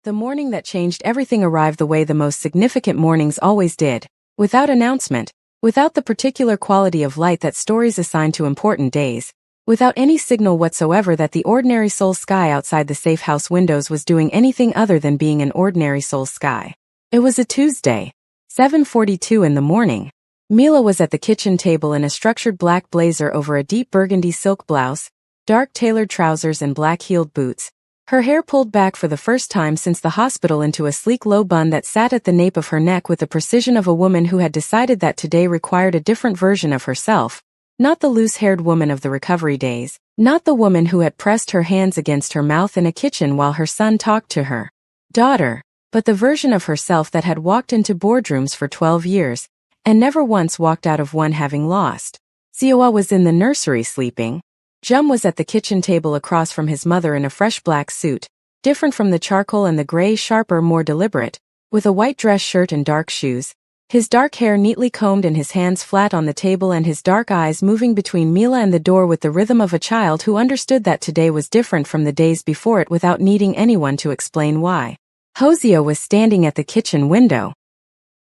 The morning that changed everything arrived the way the most significant mornings always did, without announcement, without the particular quality of light that stories assign to important days, without any signal whatsoever that the ordinary soul sky outside the safe house windows was doing anything other than being an ordinary soul sky. It was a Tuesday, 7:42 in the morning. Mila was at the kitchen table in a structured black blazer over a deep burgundy silk blouse, dark tailored trousers and black-heeled boots, her hair pulled back for the first time since the hospital into a sleek low bun that sat at the nape of her neck with the precision of a woman who had decided that today required a different version of herself, not the loose-haired woman of the recovery days, not the woman who had pressed her hands against her mouth in a kitchen while her son talked to her daughter, but the version of herself that had walked into boardrooms for 12 years, and never once walked out of one having lost. Sioa was in the nursery sleeping. Jum was at the kitchen table across from his mother in a fresh black suit, different from the charcoal and the gray, sharper, more deliberate, with a white dress shirt and dark shoes, his dark hair neatly combed and his hands flat on the table and his dark eyes moving between Mila and the door with the rhythm of a child who understood that today was different from the days before it without needing anyone to explain why. Hoseo was standing at the kitchen window.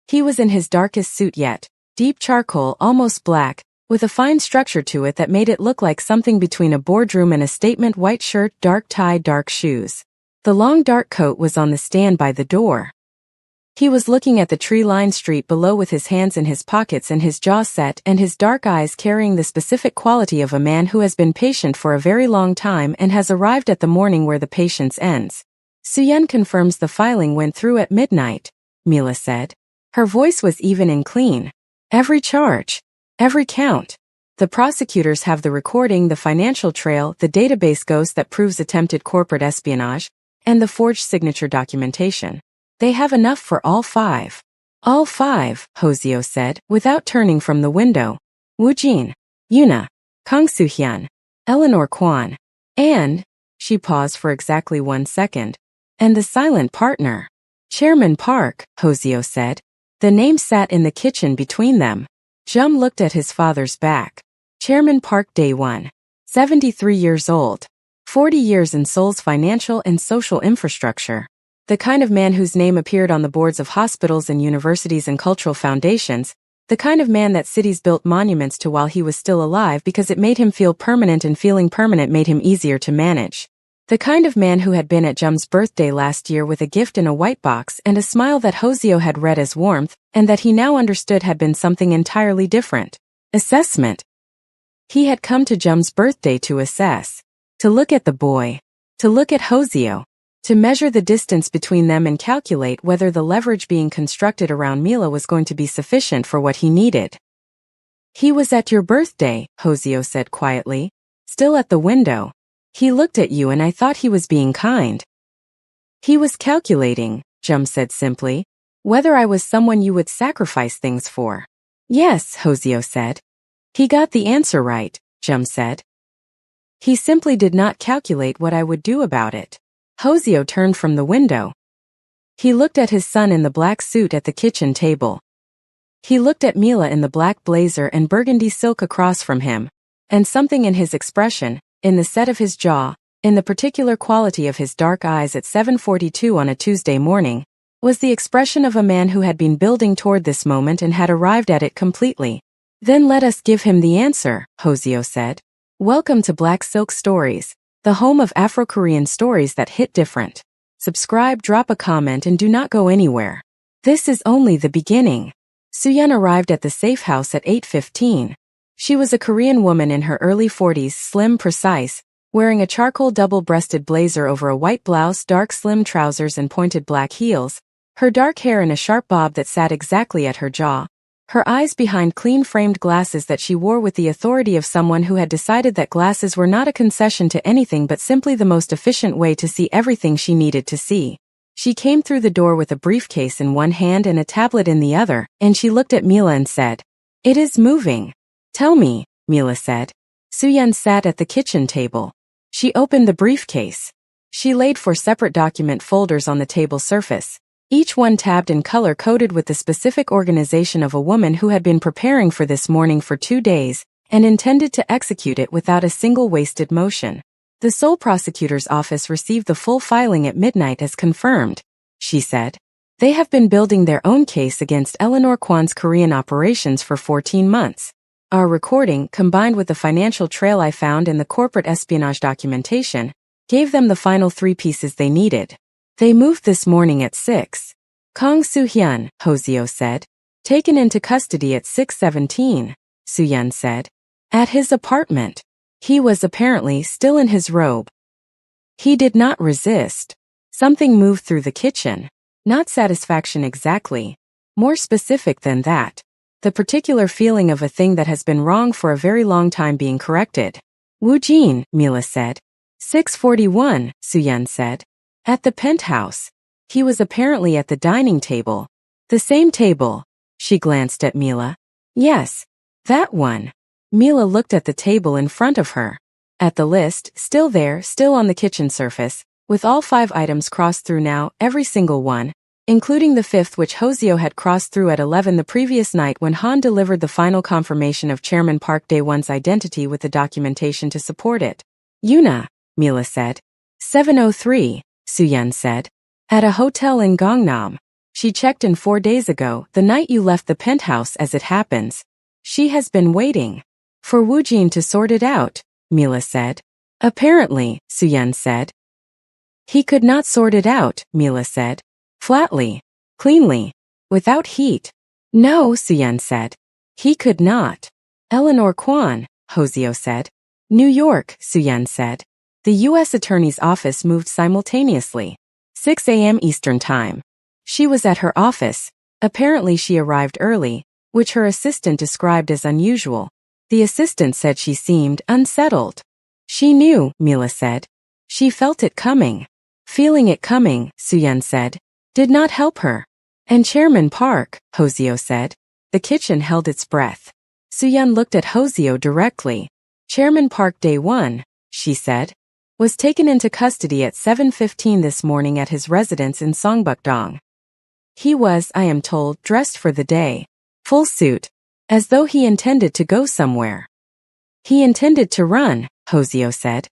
He was in his darkest suit yet, deep charcoal, almost black, with a fine structure to it that made it look like something between a boardroom and a statement white shirt, dark tie, dark shoes. The long dark coat was on the stand by the door. He was looking at the tree-lined street below with his hands in his pockets and his jaw set and his dark eyes carrying the specific quality of a man who has been patient for a very long time and has arrived at the morning where the patience ends. Suyen confirms the filing went through at midnight, Mila said. Her voice was even and clean. Every charge. Every count. The prosecutors have the recording, the financial trail, the database ghost that proves attempted corporate espionage, and the forged signature documentation. They have enough for all five. All five, Hoseo said, without turning from the window. Wu Jin, Yuna, Kang Soo-hyun, Eleanor Kwan, and, she paused for exactly 1 second, and the silent partner. Chairman Park, Hoseo said. The name sat in the kitchen between them. Jum looked at his father's back. Chairman Park Day 1. 73 years old. 40 years in Seoul's financial and social infrastructure. The kind of man whose name appeared on the boards of hospitals and universities and cultural foundations. The kind of man that cities built monuments to while he was still alive because it made him feel permanent and feeling permanent made him easier to manage. The kind of man who had been at Jum's birthday last year with a gift in a white box and a smile that Hoseo had read as warmth, and that he now understood had been something entirely different. Assessment. He had come to Jum's birthday to assess. To look at the boy. To look at Hoseo. To measure the distance between them and calculate whether the leverage being constructed around Mila was going to be sufficient for what he needed. He was at your birthday, Hoseo said quietly. Still at the window. He looked at you and I thought he was being kind. He was calculating, Jum said simply, whether I was someone you would sacrifice things for. Yes, Hoseo said. He got the answer right, Jum said. He simply did not calculate what I would do about it. Hoseo turned from the window. He looked at his son in the black suit at the kitchen table. He looked at Mila in the black blazer and burgundy silk across from him, and something in his expression, in the set of his jaw, in the particular quality of his dark eyes at 7:42 on a Tuesday morning, was the expression of a man who had been building toward this moment and had arrived at it completely. Then let us give him the answer, Hoseo said. Welcome to Black Silk Stories, the home of Afro-Korean stories that hit different. Subscribe, drop a comment and do not go anywhere. This is only the beginning. Suyen arrived at the safe house at 8:15. She was a Korean woman in her early 40s, slim, precise, wearing a charcoal double-breasted blazer over a white blouse, dark slim trousers and pointed black heels, her dark hair in a sharp bob that sat exactly at her jaw, her eyes behind clean-framed glasses that she wore with the authority of someone who had decided that glasses were not a concession to anything but simply the most efficient way to see everything she needed to see. She came through the door with a briefcase in one hand and a tablet in the other, and she looked at Mila and said, "It is moving." "Tell me," Mila said. Suyen sat at the kitchen table. She opened the briefcase. She laid 4 separate document folders on the table surface, each one tabbed and color-coded with the specific organization of a woman who had been preparing for this morning for 2 days, and intended to execute it without a single wasted motion. The Seoul prosecutor's office received the full filing at midnight as confirmed, she said. They have been building their own case against Eleanor Kwan's Korean operations for 14 months. Our recording, combined with the financial trail I found in the corporate espionage documentation, gave them the final 3 pieces they needed. They moved this morning at 6. Kang Soo-hyun, Hoseo said. Taken into custody at 6:17, Soo-hyun said. At his apartment. He was apparently still in his robe. He did not resist. Something moved through the kitchen. Not satisfaction exactly. More specific than that. The particular feeling of a thing that has been wrong for a very long time being corrected. Woo-jin, Mila said. 6:41, Soo-hyun said. At the penthouse. He was apparently at the dining table. The same table. She glanced at Mila. Yes. That one. Mila looked at the table in front of her. At the list, still there, still on the kitchen surface, with all 5 items crossed through now, every single one, including the 5th which Hoseo had crossed through at 11 the previous night when Han delivered the final confirmation of Chairman Park Dae-won's identity with the documentation to support it. Yuna, Mila said. 7:03, Soo-hyun said. At a hotel in Gangnam. She checked in 4 days ago, the night you left the penthouse as it happens. She has been waiting. For Woo-jin to sort it out, Mila said. Apparently, Soo-hyun said. He could not sort it out, Mila said. Flatly. Cleanly. Without heat. No, Soo-hyun said. He could not. Eleanor Kwan, Hoseo said. New York, Soo-hyun said. The U.S. Attorney's office moved simultaneously. 6 a.m. Eastern Time. She was at her office. Apparently she arrived early, which her assistant described as unusual. The assistant said she seemed unsettled. She knew, Mila said. She felt it coming. Feeling it coming, Soo-hyun said, did not help her. And Chairman Park, Hoseo said. The kitchen held its breath. Soo-hyun looked at Hoseo directly. Chairman Park Dae-won, she said, was taken into custody at 7:15 this morning at his residence in Songbuk-dong. He was, I am told, dressed for the day. Full suit. As though he intended to go somewhere. He intended to run, Hoseo said.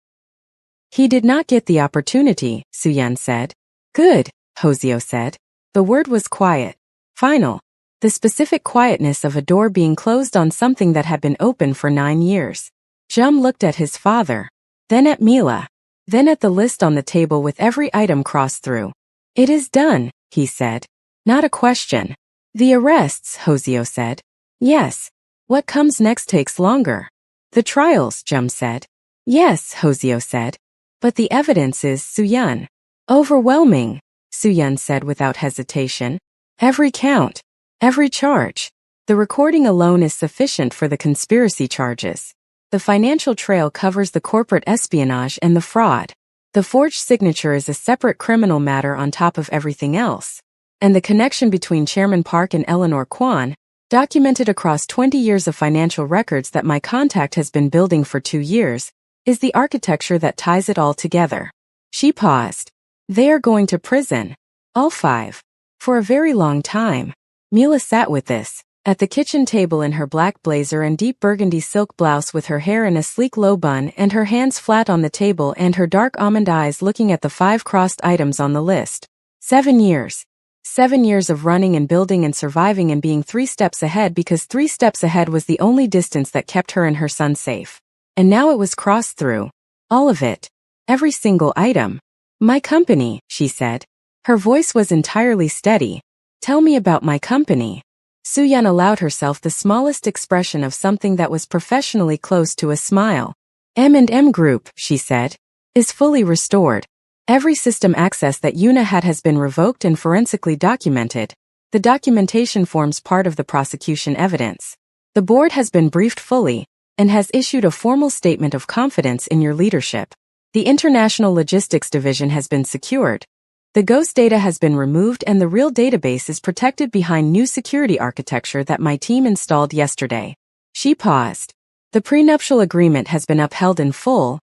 He did not get the opportunity, Soo-hyun said. Good, Hoseo said. The word was quiet. Final. The specific quietness of a door being closed on something that had been open for 9 years. Jum looked at his father. Then at Mila. Then at the list on the table with every item crossed through. It is done, he said. Not a question. The arrests, Hoseo said. Yes. What comes next takes longer. The trials, Jum said. Yes, Hoseo said. But the evidence is, Soo-hyun. Overwhelming, Soo-hyun said without hesitation. Every count. Every charge. The recording alone is sufficient for the conspiracy charges. The financial trail covers the corporate espionage and the fraud. The forged signature is a separate criminal matter on top of everything else. And the connection between Chairman Park and Eleanor Kwan, documented across 20 years of financial records that my contact has been building for 2 years, is the architecture that ties it all together. She paused. They are going to prison. All 5. For a very long time. Mila sat with this, at the kitchen table in her black blazer and deep burgundy silk blouse with her hair in a sleek low bun and her hands flat on the table and her dark almond eyes looking at the 5 crossed items on the list. 7 years. 7 years of running and building and surviving and being 3 steps ahead because 3 steps ahead was the only distance that kept her and her son safe. And now it was crossed through. All of it. Every single item. My company, she said. Her voice was entirely steady. Tell me about my company. Soo-hyun allowed herself the smallest expression of something that was professionally close to a smile. M&M Group, she said, is fully restored. Every system access that Yuna had has been revoked and forensically documented. The documentation forms part of the prosecution evidence. The board has been briefed fully and has issued a formal statement of confidence in your leadership. The International Logistics Division has been secured. The ghost data has been removed and the real database is protected behind new security architecture that my team installed yesterday. She paused. The prenuptial agreement has been upheld in full.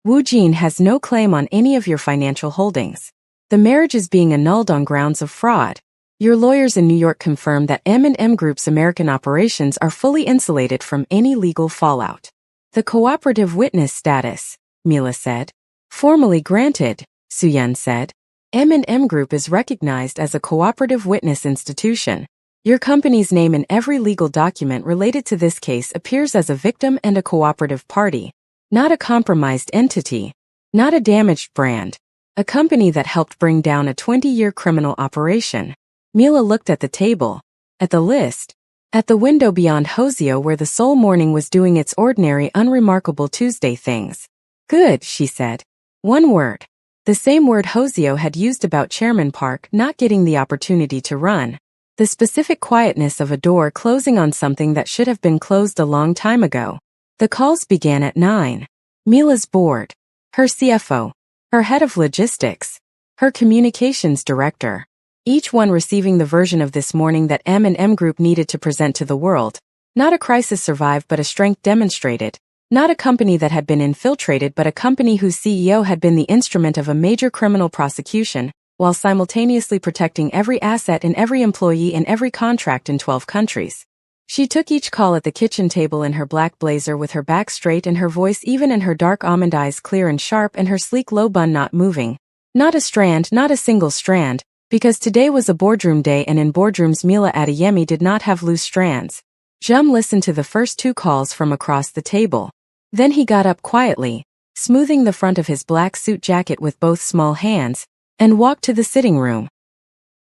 Woo-jin has no claim on any of your financial holdings. The marriage is being annulled on grounds of fraud. Your lawyers in New York confirmed that M&M Group's American operations are fully insulated from any legal fallout. The cooperative witness status, Mila said. Formally granted, Soo-hyun said. M&M Group is recognized as a cooperative witness institution. Your company's name in every legal document related to this case appears as a victim and a cooperative party, not a compromised entity, not a damaged brand. A company that helped bring down a 20-year criminal operation. Mila looked at the table, at the list, at the window beyond Hoseo where the soul morning was doing its ordinary unremarkable Tuesday things. Good, she said. One word. The same word Hoseo had used about Chairman Park not getting the opportunity to run. The specific quietness of a door closing on something that should have been closed a long time ago. The calls began at 9. Mila's board. Her CFO. Her head of logistics. Her communications director. Each one receiving the version of this morning that M&M Group needed to present to the world. Not a crisis survived but a strength demonstrated. Not a company that had been infiltrated but a company whose CEO had been the instrument of a major criminal prosecution, while simultaneously protecting every asset and every employee in every contract in 12 countries. She took each call at the kitchen table in her black blazer with her back straight and her voice even and her dark almond eyes clear and sharp and her sleek low bun not moving. Not a strand, not a single strand, because today was a boardroom day and in boardrooms Mila Adeyemi did not have loose strands. Jum listened to the first 2 calls from across the table. Then he got up quietly, smoothing the front of his black suit jacket with both small hands, and walked to the sitting room.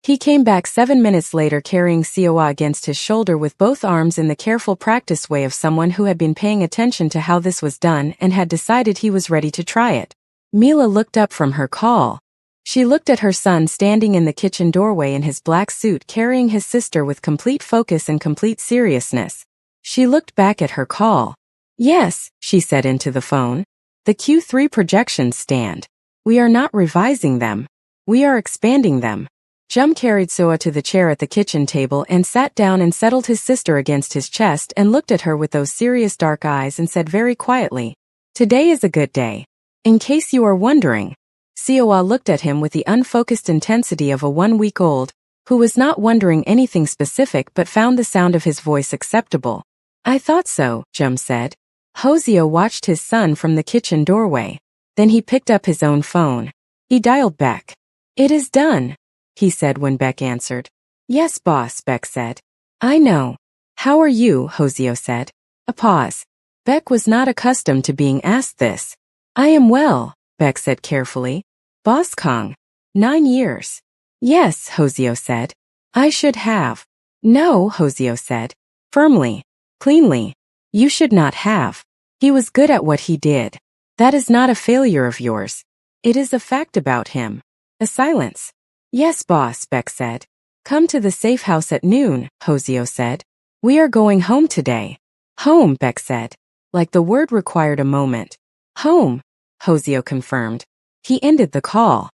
He came back 7 minutes later carrying Sioa against his shoulder with both arms in the careful practice way of someone who had been paying attention to how this was done and had decided he was ready to try it. Mila looked up from her call. She looked at her son standing in the kitchen doorway in his black suit carrying his sister with complete focus and complete seriousness. She looked back at her call. Yes, she said into the phone. The Q3 projections stand. We are not revising them. We are expanding them. Jum carried Soa to the chair at the kitchen table and sat down and settled his sister against his chest and looked at her with those serious dark eyes and said very quietly, "Today is a good day. In case you are wondering." Sioa looked at him with the unfocused intensity of a 1-week-old, who was not wondering anything specific but found the sound of his voice acceptable. "I thought so," Jum said. Hoseo watched his son from the kitchen doorway. Then he picked up his own phone. He dialed Beck. "It is done," he said when Beck answered. "Yes, boss," Beck said. "I know. How are you?" Hoseo said. A pause. Beck was not accustomed to being asked this. "I am well," Beck said carefully. "Boss Kong. 9 years." "Yes," Hoseo said. "I should have." "No," Hoseo said. Firmly. Cleanly. "You should not have. He was good at what he did. That is not a failure of yours. It is a fact about him." A silence. "Yes, boss," Beck said. "Come to the safe house at noon," Hoseo said. "We are going home today." "Home," Beck said. Like the word required a moment. "Home," Hoseo confirmed. He ended the call.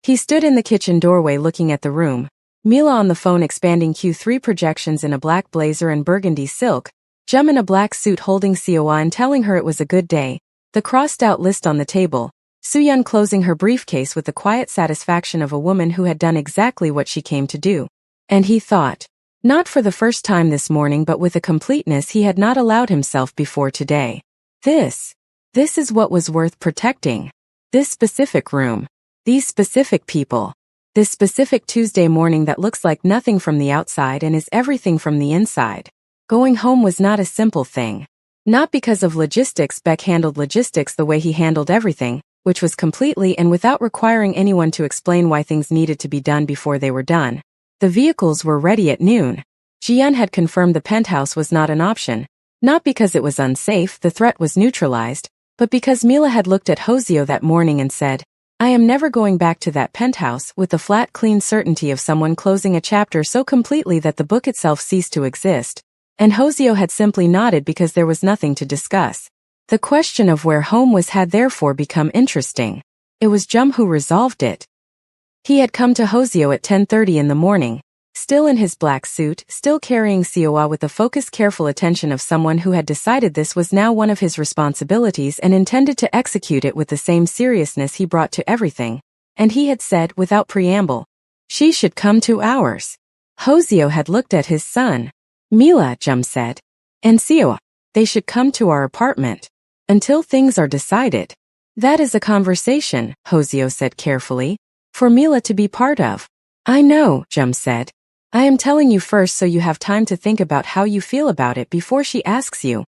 He stood in the kitchen doorway looking at the room, Mila on the phone expanding Q3 projections in a black blazer and burgundy silk, Jum in a black suit holding Sioa and telling her it was a good day, the crossed-out list on the table, Suyun closing her briefcase with the quiet satisfaction of a woman who had done exactly what she came to do. And he thought, not for the first time this morning but with a completeness he had not allowed himself before today. This is what was worth protecting. This specific room. These specific people. This specific Tuesday morning that looks like nothing from the outside and is everything from the inside. Going home was not a simple thing. Not because of logistics. Beck handled logistics the way he handled everything, which was completely and without requiring anyone to explain why things needed to be done before they were done. The vehicles were ready at noon. Jian had confirmed the penthouse was not an option, not because it was unsafe, the threat was neutralized, but because Mila had looked at Hoseo that morning and said, "I am never going back to that penthouse," with the flat, clean certainty of someone closing a chapter so completely that the book itself ceased to exist. And Hoseo had simply nodded because there was nothing to discuss. The question of where home was had therefore become interesting. It was Jum who resolved it. He had come to Hoseo at 10:30 in the morning, still in his black suit, still carrying Sioa with the focused careful attention of someone who had decided this was now one of his responsibilities and intended to execute it with the same seriousness he brought to everything. And he had said, without preamble, "She should come to ours." Hoseo had looked at his son. "Mila," Jum said, "and Sioa, they should come to our apartment. Until things are decided." "That is a conversation," Hoseo said carefully. For Mila to be part of. I know, Jum said. I am telling you first so you have time to think about how you feel about it before she asks you.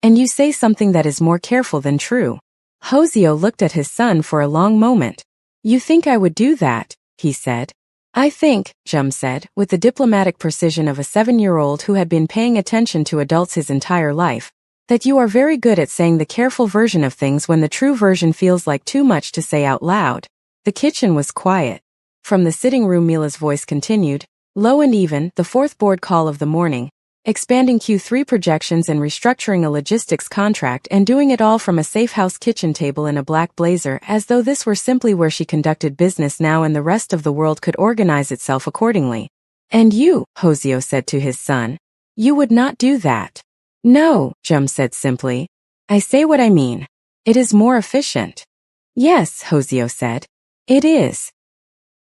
And you say something that is more careful than true. Hoseo looked at his son for a long moment. You think I would do that, he said. I think, Jum said, with the diplomatic precision of a 7-year-old who had been paying attention to adults his entire life, that you are very good at saying the careful version of things when the true version feels like too much to say out loud. The kitchen was quiet. From the sitting room, Mila's voice continued, low and even, the fourth board call of the morning, expanding Q3 projections and restructuring a logistics contract and doing it all from a safe-house kitchen table in a black blazer as though this were simply where she conducted business now and the rest of the world could organize itself accordingly. And you, Hoseo said to his son, you would not do that. No, Jum said simply. I say what I mean. It is more efficient. Yes, Hoseo said. It is.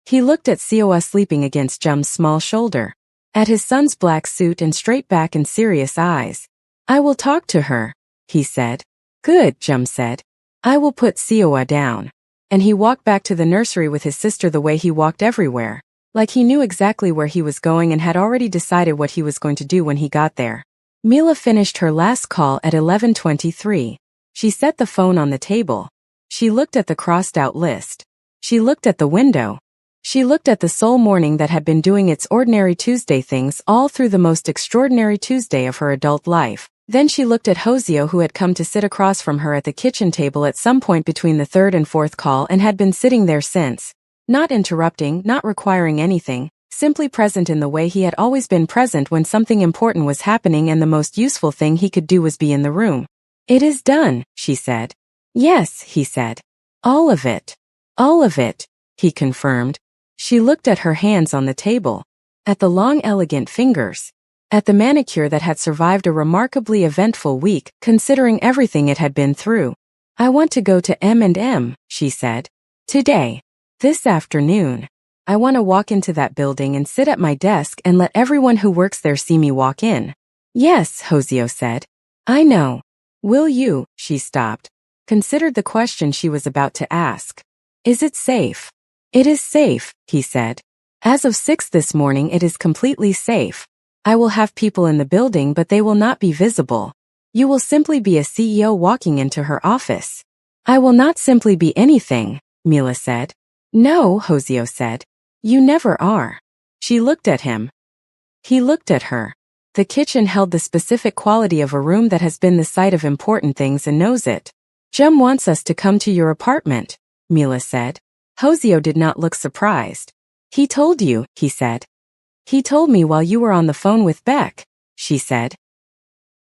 He looked at Sioa sleeping against Jum's small shoulder, at his son's black suit and straight back and serious eyes. I will talk to her, he said. Good, Jum said. I will put Sioa down. And he walked back to the nursery with his sister the way he walked everywhere, like he knew exactly where he was going and had already decided what he was going to do when he got there. Mila finished her last call at 11:23. She set the phone on the table. She looked at the crossed-out list. She looked at the window. She looked at the sole morning that had been doing its ordinary Tuesday things all through the most extraordinary Tuesday of her adult life. Then she looked at Hoseo, who had come to sit across from her at the kitchen table at some point between the third and fourth call and had been sitting there since. Not interrupting, not requiring anything, simply present in the way he had always been present when something important was happening and the most useful thing he could do was be in the room. It is done, she said. Yes, he said. All of it. All of it, he confirmed. She looked at her hands on the table, at the long elegant fingers, at the manicure that had survived a remarkably eventful week considering everything it had been through. I want to go to M&M, she said. Today. This afternoon. I want to walk into that building and sit at my desk and let everyone who works there see me walk in. Yes, Hoseo said. I know. Will you? She stopped, considered the question she was about to ask. Is it safe? It is safe, he said. As of 6 this morning it is completely safe. I will have people in the building but they will not be visible. You will simply be a CEO walking into her office. I will not simply be anything, Mila said. No, Hoseo said. You never are. She looked at him. He looked at her. The kitchen held the specific quality of a room that has been the site of important things and knows it. Jem wants us to come to your apartment, Mila said. Hoseo did not look surprised. He told you, he said. He told me while you were on the phone with Beck, she said.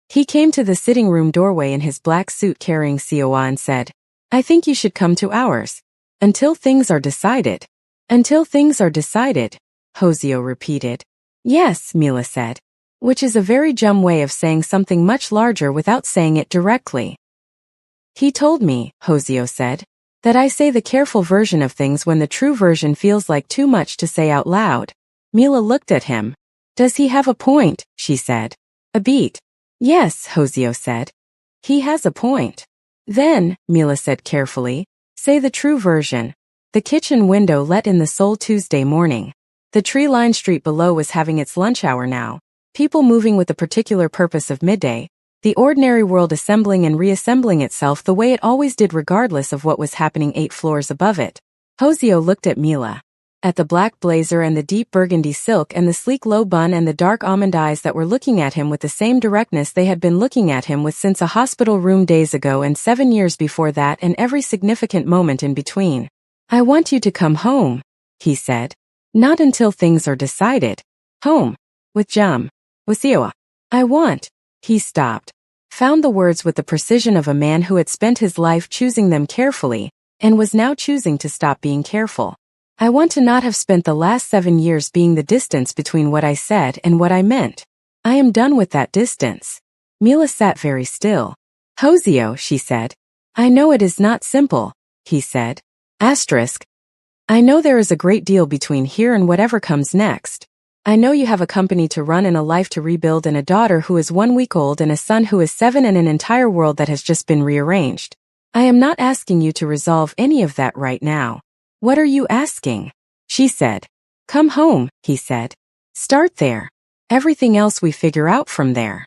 He came to the sitting room doorway in his black suit carrying Sioa and said, I think you should come to ours. Until things are decided. Until things are decided, Hoseo repeated. Yes, Mila said. Which is a very Jem way of saying something much larger without saying it directly. He told me, Hoseo said, that I say the careful version of things when the true version feels like too much to say out loud. Mila looked at him. Does he have a point? She said. A beat. Yes, Hoseo said. He has a point. Then, Mila said carefully, say the true version. The kitchen window let in the sole Tuesday morning. The tree-lined street below was having its lunch hour now. People moving with the particular purpose of midday. The ordinary world assembling and reassembling itself the way it always did regardless of what was happening 8 floors above it. Hoseo looked at Mila. At the black blazer and the deep burgundy silk and the sleek low bun and the dark almond eyes that were looking at him with the same directness they had been looking at him with since a hospital room days ago and 7 years before that and every significant moment in between. I want you to come home, he said. Not until things are decided. Home. With Jem. With Sioa. I want. He stopped. Found the words with the precision of a man who had spent his life choosing them carefully, and was now choosing to stop being careful. I want to not have spent the last 7 years being the distance between what I said and what I meant. I am done with that distance. Mila sat very still. Hoseo, she said. I know it is not simple, he said. Asterisk. I know there is a great deal between here and whatever comes next. I know you have a company to run and a life to rebuild and a daughter who is 1 week old and a son who is 7 and an entire world that has just been rearranged. I am not asking you to resolve any of that right now. What are you asking? She said. Come home, he said. Start there. Everything else we figure out from there.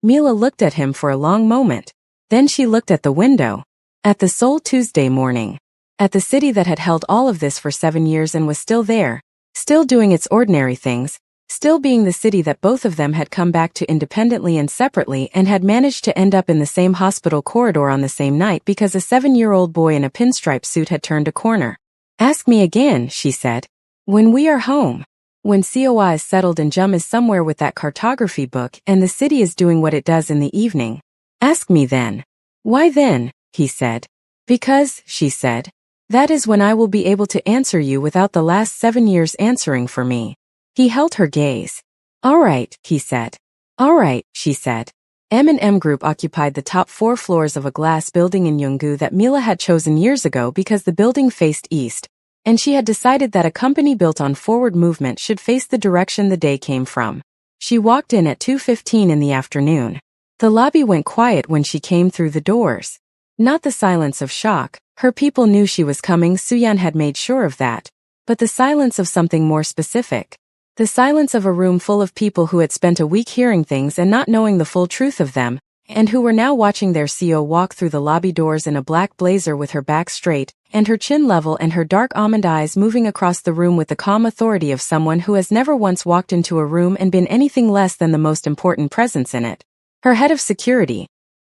Mila looked at him for a long moment. Then she looked at the window. At the Seoul Tuesday morning. At the city that had held all of this for 7 years and was still there. Still doing its ordinary things. Still being the city that both of them had come back to independently and separately and had managed to end up in the same hospital corridor on the same night because a 7-year-old boy in a pinstripe suit had turned a corner. Ask me again, she said. When we are home. When Coa is settled and Jum is somewhere with that cartography book and the city is doing what it does in the evening. Ask me then. Why then, he said. Because, she said. That is when I will be able to answer you without the last 7 years answering for me. He held her gaze. All right, he said. All right, she said. M&M Group occupied the top 4 floors of a glass building in Yeonggu that Mila had chosen years ago because the building faced east, and she had decided that a company built on forward movement should face the direction the day came from. She walked in at 2:15 in the afternoon. The lobby went quiet when she came through the doors. Not the silence of shock, her people knew she was coming, Suyan had made sure of that, but the silence of something more specific. The silence of a room full of people who had spent a week hearing things and not knowing the full truth of them, and who were now watching their CEO walk through the lobby doors in a black blazer with her back straight, and her chin level and her dark almond eyes moving across the room with the calm authority of someone who has never once walked into a room and been anything less than the most important presence in it. Her head of security,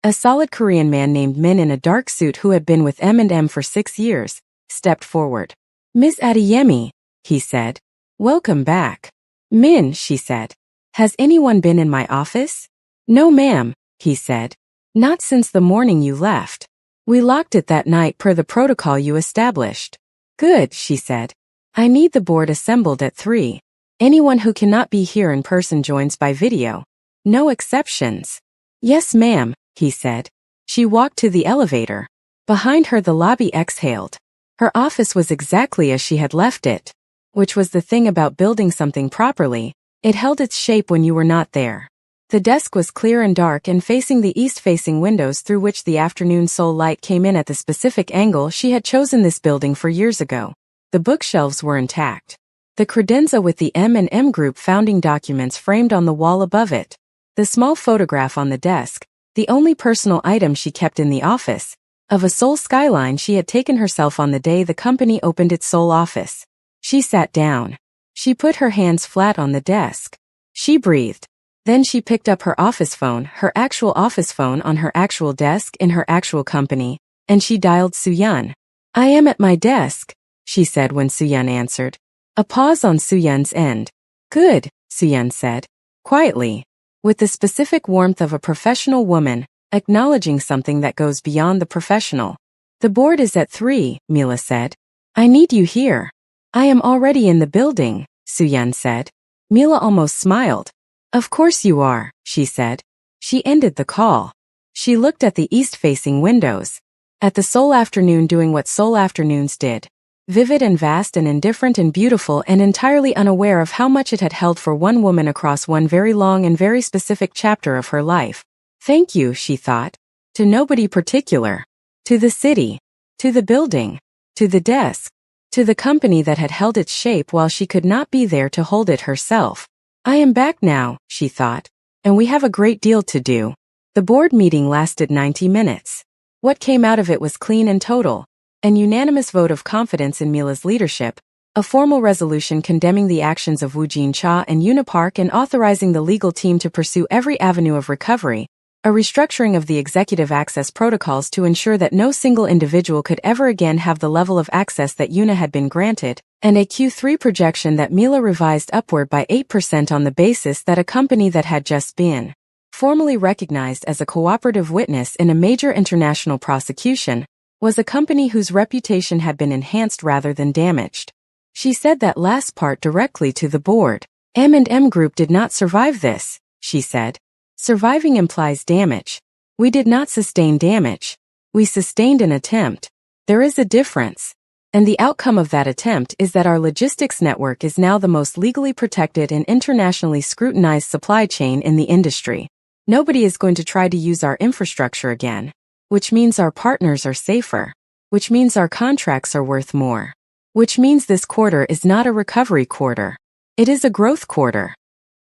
a solid Korean man named Min in a dark suit who had been with M&M for 6 years, stepped forward. Ms. Adeyemi, he said. Welcome back. Min, she said. Has anyone been in my office? No ma'am, he said. Not since the morning you left. We locked it that night per the protocol you established. Good, she said. I need the board assembled at 3. Anyone who cannot be here in person joins by video. No exceptions. Yes ma'am, he said. She walked to the elevator. Behind her the lobby exhaled. Her office was exactly as she had left it. Which was the thing about building something properly, it held its shape when you were not there. The desk was clear and dark and facing the east-facing windows through which the afternoon Seoul light came in at the specific angle she had chosen this building for years ago. The bookshelves were intact. The credenza with the M&M Group founding documents framed on the wall above it. The small photograph on the desk, the only personal item she kept in the office, of a Seoul skyline she had taken herself on the day the company opened its Seoul office. She sat down. She put her hands flat on the desk. She breathed. Then she picked up her office phone, her actual office phone on her actual desk in her actual company, and she dialed Suyan. I am at my desk, she said when Suyan answered. A pause on Suyan's end. Good, Suyan said. Quietly. With the specific warmth of a professional woman, acknowledging something that goes beyond the professional. The board is at 3, Mila said. I need you here. I am already in the building, Suyan said. Mila almost smiled. Of course you are, she said. She ended the call. She looked at the east-facing windows. At the Seoul afternoon doing what Seoul afternoons did. Vivid and vast and indifferent and beautiful and entirely unaware of how much it had held for one woman across one very long and very specific chapter of her life. Thank you, she thought. To nobody particular. To the city. To the building. To the desk. To the company that had held its shape while she could not be there to hold it herself. I am back now, she thought. And we have a great deal to do. The board meeting lasted 90 minutes. What came out of it was clean and total. An unanimous vote of confidence in Mila's leadership, a formal resolution condemning the actions of Woo Jin-cha and Unipark and authorizing the legal team to pursue every avenue of recovery, a restructuring of the executive access protocols to ensure that no single individual could ever again have the level of access that Yuna had been granted, and a Q3 projection that Mila revised upward by 8% on the basis that a company that had just been formally recognized as a cooperative witness in a major international prosecution was a company whose reputation had been enhanced rather than damaged. She said that last part directly to the board. M&M Group did not survive this, she said. Surviving implies damage. We did not sustain damage. We sustained an attempt. There is a difference. And the outcome of that attempt is that our logistics network is now the most legally protected and internationally scrutinized supply chain in the industry. Nobody is going to try to use our infrastructure again. Which means our partners are safer. Which means our contracts are worth more. which means this quarter is not a recovery quarter. It is a growth quarter.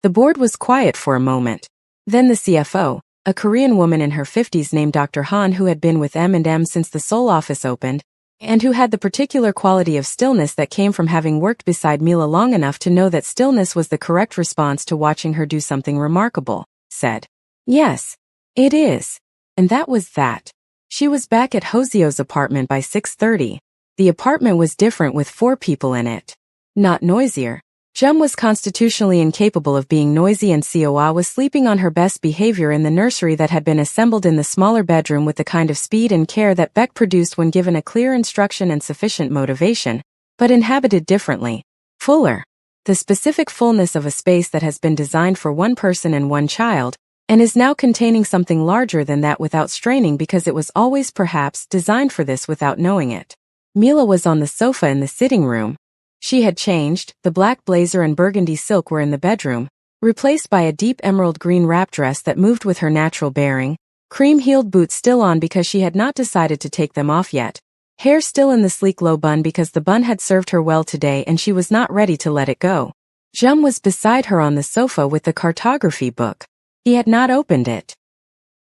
The board was quiet for a moment. Then the CFO, a Korean woman in her 50s named Dr. Han, who had been with M&M since the Seoul office opened, and who had the particular quality of stillness that came from having worked beside Mila long enough to know that stillness was the correct response to watching her do something remarkable, said, "Yes, it is." And that was that. She was back at Hosieo's apartment by 6:30. The apartment was different with 4 people in it. Not noisier. Jum was constitutionally incapable of being noisy, and Seowa was sleeping on her best behavior in the nursery that had been assembled in the smaller bedroom with the kind of speed and care that Beck produced when given a clear instruction and sufficient motivation, but inhabited differently. Fuller. The specific fullness of a space that has been designed for one person and one child, and is now containing something larger than that without straining, because it was always perhaps designed for this without knowing it. Mila was on the sofa in the sitting room. She had changed. The black blazer and burgundy silk were in the bedroom, replaced by a deep emerald green wrap dress that moved with her natural bearing, cream-heeled boots still on because she had not decided to take them off yet, hair still in the sleek low bun because the bun had served her well today and she was not ready to let it go. Jum was beside her on the sofa with the cartography book. He had not opened it.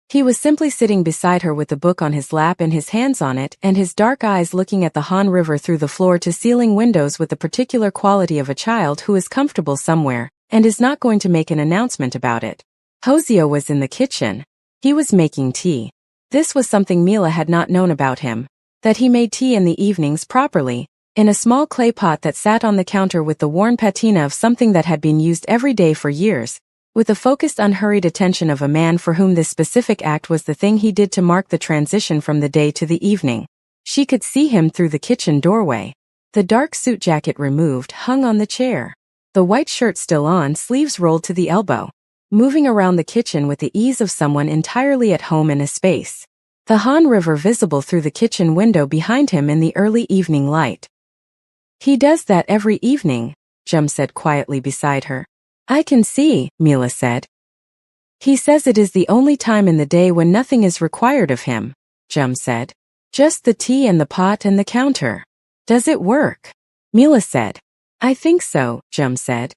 He was simply sitting beside her with the book on his lap and his hands on it, and his dark eyes looking at the Han River through the floor-to-ceiling windows with the particular quality of a child who is comfortable somewhere and is not going to make an announcement about it. Hoseo was in the kitchen. He was making tea. This was something Mila had not known about him, that he made tea in the evenings properly, in a small clay pot that sat on the counter with the worn patina of something that had been used every day for years, with the focused, unhurried attention of a man for whom this specific act was the thing he did to mark the transition from the day to the evening. She could see him through the kitchen doorway. The dark suit jacket removed hung on the chair. The white shirt still on, sleeves rolled to the elbow. Moving around the kitchen with the ease of someone entirely at home in a space. The Han River visible through the kitchen window behind him in the early evening light. "He does that every evening," Jum said quietly beside her. "I can see," Mila said. "He says it is the only time in the day when nothing is required of him," Jum said. "Just the tea and the pot and the counter." "Does it work?" Mila said. "I think so," Jum said.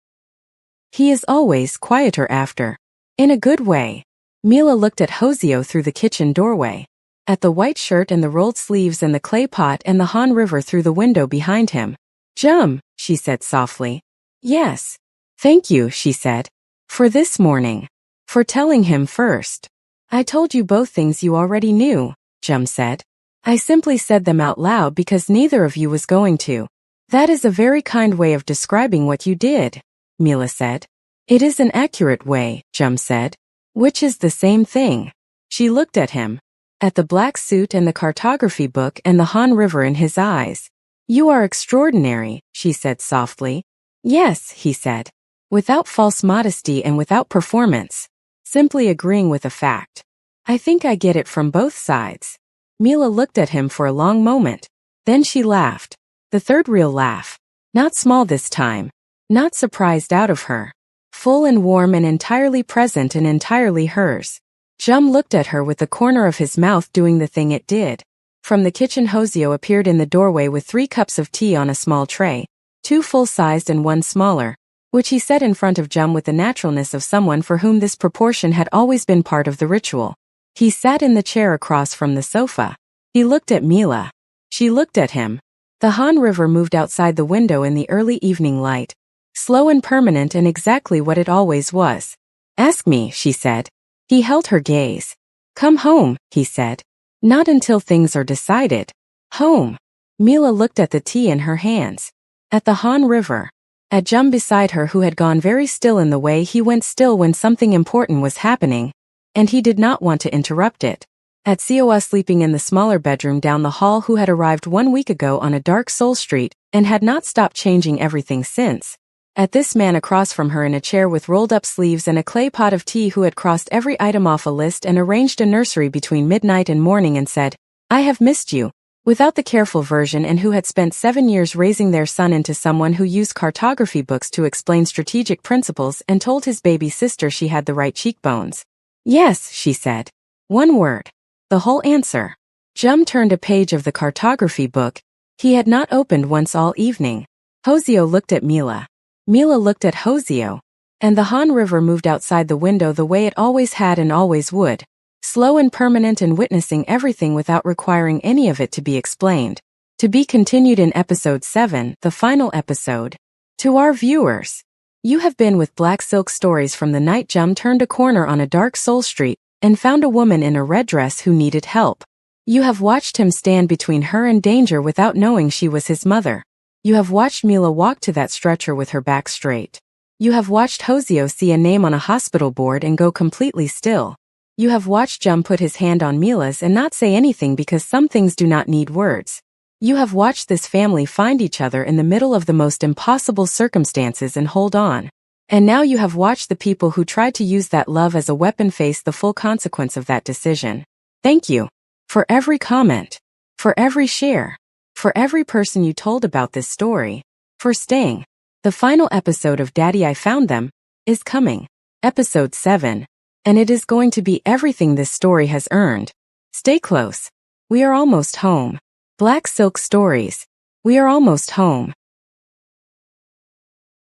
"He is always quieter after." "In a good way." Mila looked at Hoseo through the kitchen doorway, at the white shirt and the rolled sleeves and the clay pot and the Han River through the window behind him. "Jum," she said softly. "Yes. Thank you," she said. "For this morning. For telling him first." "I told you both things you already knew," Jum said. "I simply said them out loud because neither of you was going to." "That is a very kind way of describing what you did," Mila said. "It is an accurate way," Jum said. "Which is the same thing." She looked at him, at the black suit and the cartography book and the Han River in his eyes. "You are extraordinary," she said softly. "Yes," he said, without false modesty and without performance, simply agreeing with a fact. "I think I get it from both sides." Mila looked at him for a long moment. Then she laughed. The third real laugh. Not small this time. Not surprised out of her. Full and warm and entirely present and entirely hers. Jum looked at her with the corner of his mouth doing the thing it did. From the kitchen, Hoseo appeared in the doorway with 3 cups of tea on a small tray, 2 full-sized and 1 smaller, which he set in front of Jum with the naturalness of someone for whom this proportion had always been part of the ritual. He sat in the chair across from the sofa. He looked at Mila. She looked at him. The Han River moved outside the window in the early evening light. Slow and permanent and exactly what it always was. "Ask me," she said. He held her gaze. "Come home," he said. "Not until things are decided." Home. Mila looked at the tea in her hands. At the Han River. At Jum beside her, who had gone very still in the way he went still when something important was happening, and he did not want to interrupt it. At Seowa sleeping in the smaller bedroom down the hall, who had arrived 1 week ago on a dark Seoul street and had not stopped changing everything since. At this man across from her in a chair with rolled-up sleeves and a clay pot of tea, who had crossed every item off a list and arranged a nursery between midnight and morning and said, "I have missed you," without the careful version, and who had spent 7 years raising their son into someone who used cartography books to explain strategic principles and told his baby sister she had the right cheekbones. "Yes," she said. 1 word. The whole answer. Jum turned a page of the cartography book. He had not opened once all evening. Hoseo looked at Mila. Mila looked at Hoseo. And the Han River moved outside the window the way it always had and always would. Slow and permanent and witnessing everything without requiring any of it to be explained. To be continued in episode 7, the final episode. To our viewers. You have been with Black Silk Stories from the night Jum turned a corner on a dark soul street and found a woman in a red dress who needed help. You have watched him stand between her and danger without knowing she was his mother. You have watched Mila walk to that stretcher with her back straight. You have watched Hoseo see a name on a hospital board and go completely still. You have watched Jum put his hand on Mila's and not say anything because some things do not need words. You have watched this family find each other in the middle of the most impossible circumstances and hold on. And now you have watched the people who tried to use that love as a weapon face the full consequence of that decision. Thank you. For every comment. For every share. For every person you told about this story. For staying. The final episode of Daddy I Found Them is coming. Episode 7. And it is going to be everything this story has earned. Stay close. We are almost home. Black Silk Stories. We are almost home.